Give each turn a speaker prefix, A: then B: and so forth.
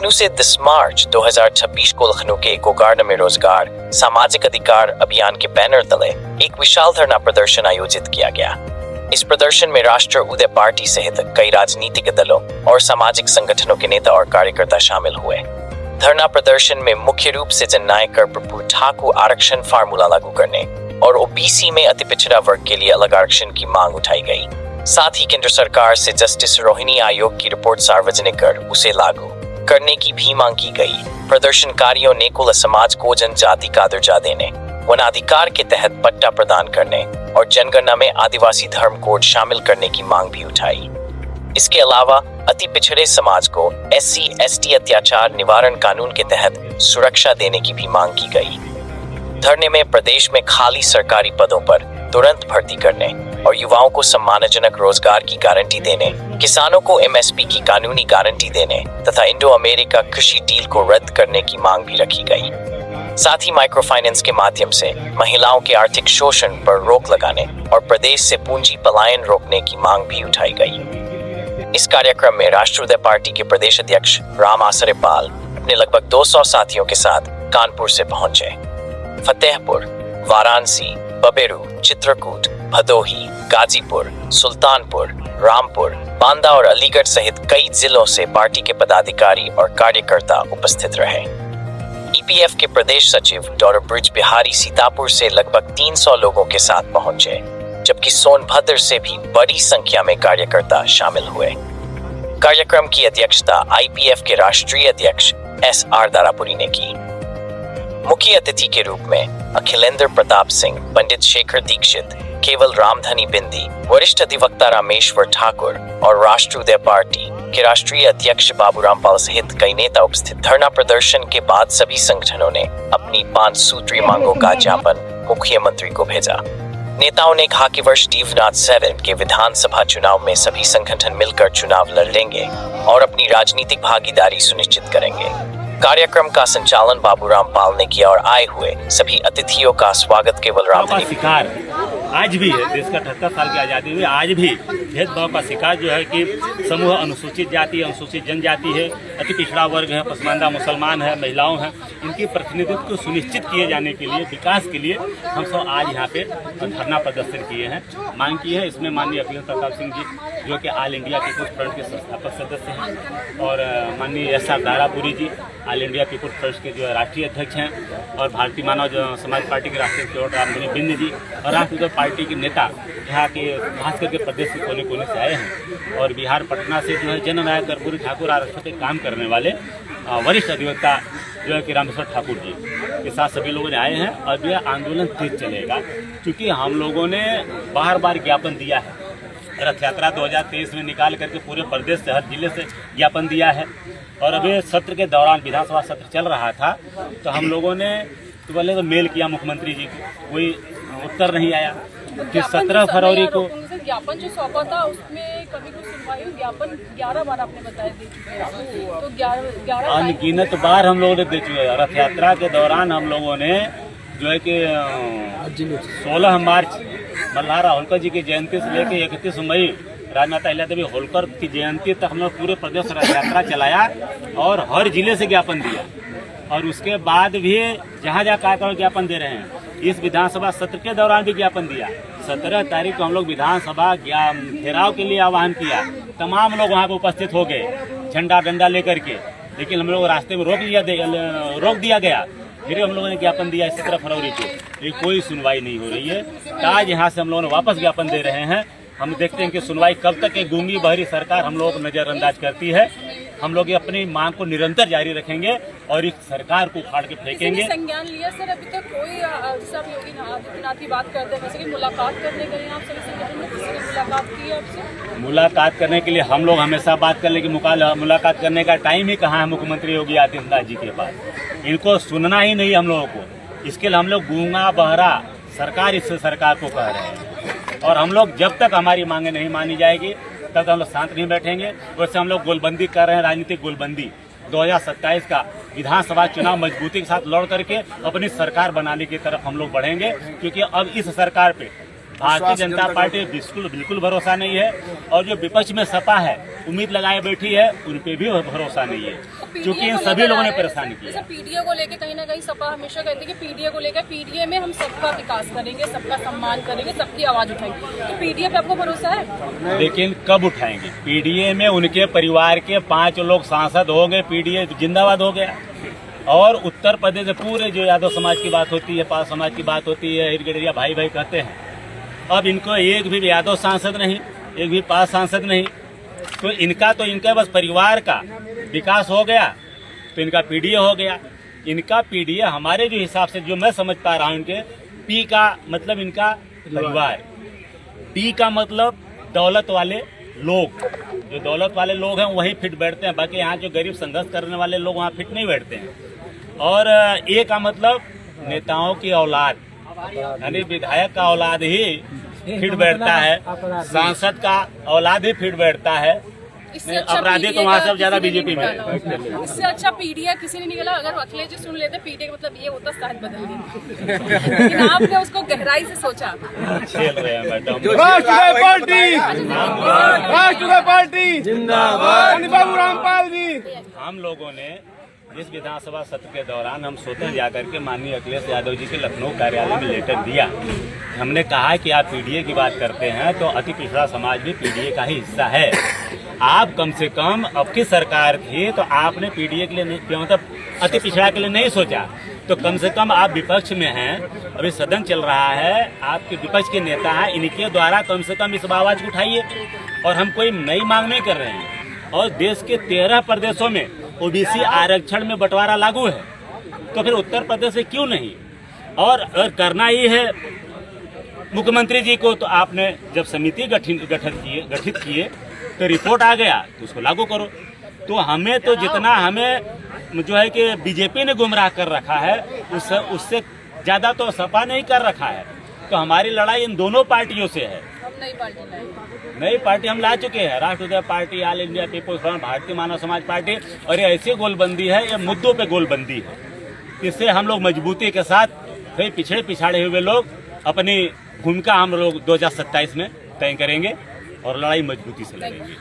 A: लखनऊ से 10 मार्च 2026 को लखनऊ के गोगार्ड में रोजगार सामाजिक अधिकार अभियान के बैनर तले एक विशाल धरना प्रदर्शन आयोजित किया गया। इस प्रदर्शन में राष्ट्र उदय पार्टी सहित कई राजनीतिक दलों और सामाजिक संगठनों के नेता और कार्यकर्ता शामिल हुए। धरना प्रदर्शन में मुख्य रूप से जननायक कर्पूर ठाकुर आरक्षण फार्मूला लागू करने और ओबीसी में अति पिछड़ा वर्ग के लिए अलग आरक्षण की मांग उठाई गई। साथ ही केंद्र सरकार से जस्टिस रोहिणी आयोग की रिपोर्ट सार्वजनिक कर उसे लागू करने की भी मांग की गई। प्रदर्शनकारियों ने कुल समाज को जनजाति का दर्जा देने, वनाधिकार के तहत पट्टा प्रदान करने और जनगणना में आदिवासी धर्म कोड शामिल करने की मांग भी उठाई। इसके अलावा अति पिछड़े समाज को SC/ST अत्याचार निवारण कानून के तहत सुरक्षा देने की भी मांग की गई। धरने में प्रदेश में खाली सरकारी पदों पर तुरंत भर्ती करने और युवाओं को सम्मानजनक रोजगार की गारंटी देने, किसानों को MSP की कानूनी गारंटी देने तथा इंडो अमेरिका कृषि डील को रद्द करने की मांग भी रखी गई। साथ ही माइक्रो फाइनेंस के माध्यम से महिलाओं के आर्थिक शोषण पर रोक लगाने और प्रदेश से पूंजी पलायन रोकने की मांग भी उठाई गई। इस कार्यक्रम में राष्ट्रीय पार्टी के प्रदेश अध्यक्ष राम आसरेपाल अपने लगभग 200 साथियों के साथ कानपुर से पहुंचे। फतेहपुर, वाराणसी, बबेरू, चित्रकूट, भदोही, गाजीपुर, सुल्तानपुर, रामपुर, बांदा और अलीगढ़ सहित कई जिलों से पार्टी के पदाधिकारी और कार्यकर्ता उपस्थित रहे। EPF के प्रदेश सचिव डॉक्टर ब्रिज बिहारी सीतापुर से लगभग 300 लोगों के साथ पहुंचे, जबकि सोनभद्र से भी बड़ी संख्या में कार्यकर्ता शामिल हुए। कार्यक्रम की अध्यक्षता IPF के राष्ट्रीय अध्यक्ष SR दारापुरी ने की। मुख्य अतिथि के रूप में अखिलेंद्र प्रताप सिंह, पंडित शेखर दीक्षित, केवल रामधनी बिंदी, वरिष्ठ अधिवक्ता रामेश्वर ठाकुर और राष्ट्रीय पार्टी के राष्ट्रीय अध्यक्ष बाबूराम पाल सहित कई नेता उपस्थित। धरना प्रदर्शन के बाद सभी संगठनों ने अपनी 5 सूत्री मांगों का ज्ञापन मुख्यमंत्री को भेजा। नेताओं ने कहा कि वर्ष 2007 के विधानसभा चुनाव में सभी संगठन मिलकर चुनाव लड़ेंगे और अपनी राजनीतिक भागीदारी सुनिश्चित करेंगे। कार्यक्रम का संचालन बाबूराम पाल ने किया और आए हुए सभी अतिथियों का स्वागत केवल रामधनी
B: शिकार आज भी है। देश का 78 साल की आज़ादी हुई, आज भी भेदभाव का शिकार जो है कि समूह अनुसूचित जाति, अनुसूचित जनजाति है, अति पिछड़ा वर्ग है, पसमानदा मुसलमान है, महिलाओं हैं, इनकी प्रतिनिधित्व को सुनिश्चित किए जाने के लिए, विकास के लिए हम सब आज यहाँ पे धरना प्रदर्शन किए हैं, मांग की है। इसमें माननीय अखिलेंद्र प्रताप सिंह जी जो कि ऑल इंडिया पीपुल्स फ्रंट के संस्थापक सदस्य हैं और माननीय SR दारापुरी जी ऑल इंडिया पीपुल्स फ्रंट के जो है राष्ट्रीय अध्यक्ष हैं और भारतीय मानव समाज पार्टी के राष्ट्रीय अध्यक्ष रामधनी बिंद जी और राष्ट्रीय पार्टी के नेता यहाँ के खास करके प्रदेश के कोने कोने से आए हैं और बिहार पटना से जो है जननायक कर्पूर ठाकुर आरक्षण पे काम करने वाले वरिष्ठ अधिवक्ता जो है कि रामेश्वर ठाकुर जी के साथ सभी लोगों ने आए हैं। और यह आंदोलन तेज चलेगा क्योंकि हम लोगों ने बार बार ज्ञापन दिया है। रथ यात्रा 2023 में निकाल करके पूरे प्रदेश से, हर जिले से ज्ञापन दिया है और अभी सत्र के दौरान विधानसभा सत्र चल रहा था तो हम लोगों ने तो पहले तो मेल किया मुख्यमंत्री जी को, कोई उत्तर नहीं आया। फिर 17 फरवरी को
C: ज्ञापन जो सौंपा था उसमें कभी कोई सुनवाई हुई? ज्ञापन 11 बार आपने बताया दे चुके हैं, तो 11
B: अनगिनत बार हम लोगों ने दे चुके हैं। रथ यात्रा के दौरान हम लोगों ने जो है कि 16 मार्च मल्हारा होलकर जी की जयंती से लेकर 31 मई राजमाता अहिल्यादेवी होलकर की जयंती तक हम लोग पूरे प्रदेश रथ यात्रा चलाया और हर जिले से ज्ञापन दिया और उसके बाद भी जहाँ जहाँ कार्यक्रम ज्ञापन दे रहे हैं। इस विधानसभा सत्र के दौरान भी ज्ञापन दिया। 17 तारीख को हम लोग विधानसभा घेराव के लिए आह्वान किया, तमाम लोग वहाँ पर उपस्थित हो गए झंडा डंडा लेकर के, लेकिन हम लोग रास्ते में रोक दिया गया। फिर हम लोगों ने ज्ञापन दिया 17 फरवरी को, लेकिन कोई सुनवाई नहीं हो रही है। आज यहाँ से हम लोगों ने वापस ज्ञापन दे रहे हैं। हम देखते हैं कि सुनवाई कब तक एक गूंगी बहरी सरकार हम लोगों को नजरअंदाज करती है। हम लोग अपनी मांग को निरंतर जारी रखेंगे और इस सरकार को उखाड़ के फेंकेंगे।
C: संज्ञान लिया सर? अभी तक कोई सब योगी आदित्यनाथ की बात करते हैं, वैसे कि मुलाकात करने के लिए आप सभी संगठन में किसी ने मुलाकात की है आपसे?
B: मुलाकात करने के लिए हम लोग हमेशा बात कर ले कि मुलाकात करने का टाइम ही कहाँ है मुख्यमंत्री योगी आदित्यनाथ जी के पास। इनको सुनना ही नहीं हम लोगों को, इसके लिए हम लोग गूंगा बहरा सरकार इस सरकार को कह रहे हैं और हम लोग जब तक हमारी मांगे नहीं मानी जाएगी तब तक हम लोग शांत नहीं बैठेंगे। वैसे हम लोग गोलबंदी कर रहे हैं, राजनीतिक गोलबंदी 2027 का विधानसभा चुनाव मजबूती के साथ लड़ करके अपनी सरकार बनाने की तरफ हम लोग बढ़ेंगे, क्योंकि अब इस सरकार पे भारतीय जनता पार्टी बिल्कुल भरोसा नहीं है, और जो विपक्ष में सपा है उम्मीद लगाए बैठी है, उन पे भी भरोसा नहीं है, क्योंकि इन सभी लोगों ने परेशान किया।
C: जैसे पीडीए को लेके कहीं ना कहीं सपा हमेशा कहती है कि पीडीए को लेकर पीडीए में हम सबका विकास करेंगे, सबका सम्मान करेंगे, सबकी आवाज उठाएंगे, तो पीडीए पे आपको भरोसा है?
B: लेकिन कब उठाएंगे? पीडीए में उनके परिवार के 5 लोग सांसद हो गए, पीडीए जिंदाबाद हो गया। और उत्तर प्रदेश में पूरे जो यादव समाज की बात होती है, पाल समाज की बात होती है, हिरगेड़िया भाई भाई कहते हैं, अब इनको एक भी यादव सांसद नहीं, एक भी पाल सांसद नहीं, तो इनका बस परिवार का विकास हो गया, तो इनका पीडीए हो गया। इनका पीडीए हमारे जो हिसाब से जो मैं समझ पा रहा हूँ, इनके पी का मतलब इनका परिवार, डी का मतलब दौलत वाले लोग, जो दौलत वाले लोग हैं वही फिट बैठते हैं, बाकी यहाँ जो गरीब संघर्ष करने वाले लोग वहाँ फिट नहीं बैठते हैं। और ए का मतलब नेताओं की औलाद, यानी विधायक का औलाद ही फिट बैठता है, सांसद का औलाद ही फिट बैठता है। अपराधी तो वहाँ सब ज्यादा बीजेपी में है।
C: इससे अच्छा पीडीए किसी ने निकला। अगर अखिलेश जी सुन लेते पीडीए का मतलब ये होता शायद बदल देते, लेकिन आपने उसको गहराई से सोचा।
B: खेल रहे हैं मैडम।
D: राष्ट्रीय पार्टी जिंदाबाद, बाबू रामपाल जी।
B: हम लोगों ने इस विधानसभा सत्र के दौरान हम स्वतः जाकर के माननीय अखिलेश यादव जी के लखनऊ कार्यालय में लेटर दिया। हमने कहा कि आप पीडीए की बात करते हैं तो अति पिछड़ा समाज भी पीडीए का ही हिस्सा है। आप कम से कम, अब की सरकार थी तो आपने पीडीए के लिए नहीं, क्यों मतलब अति पिछड़ा के लिए नहीं सोचा, तो कम से कम आप विपक्ष में हैं, अभी सदन चल रहा है, आपके विपक्ष के नेता हैं, इनके द्वारा कम से कम इस आवाज को उठाइए। और हम कोई नई मांग नहीं कर रहे हैं, और देश के 13 प्रदेशों में ओबीसी आरक्षण में बंटवारा लागू है, तो फिर उत्तर प्रदेश से क्यों नहीं? और अगर करना ही है मुख्यमंत्री जी को, तो आपने जब समिति गठित किए तो रिपोर्ट आ गया तो उसको लागू करो। तो हमें तो जितना हमें जो है कि बीजेपी ने गुमराह कर रखा है, उससे ज्यादा तो सपा नहीं कर रखा है। तो हमारी लड़ाई इन दोनों पार्टियों से है। नई पार्टी हम ला चुके हैं, राष्ट्रीय party, All India People's Front, Bharatiya Manav समाज पार्टी, और ये ऐसी गोलबंदी है, ये मुद्दों पे गोलबंदी है। इससे हम लोग मजबूती के साथ, कई पिछड़े हुए लोग अपनी भूमिका हम लोग 2027 में तय करेंगे और लड़ाई मजबूती से लड़ेंगे।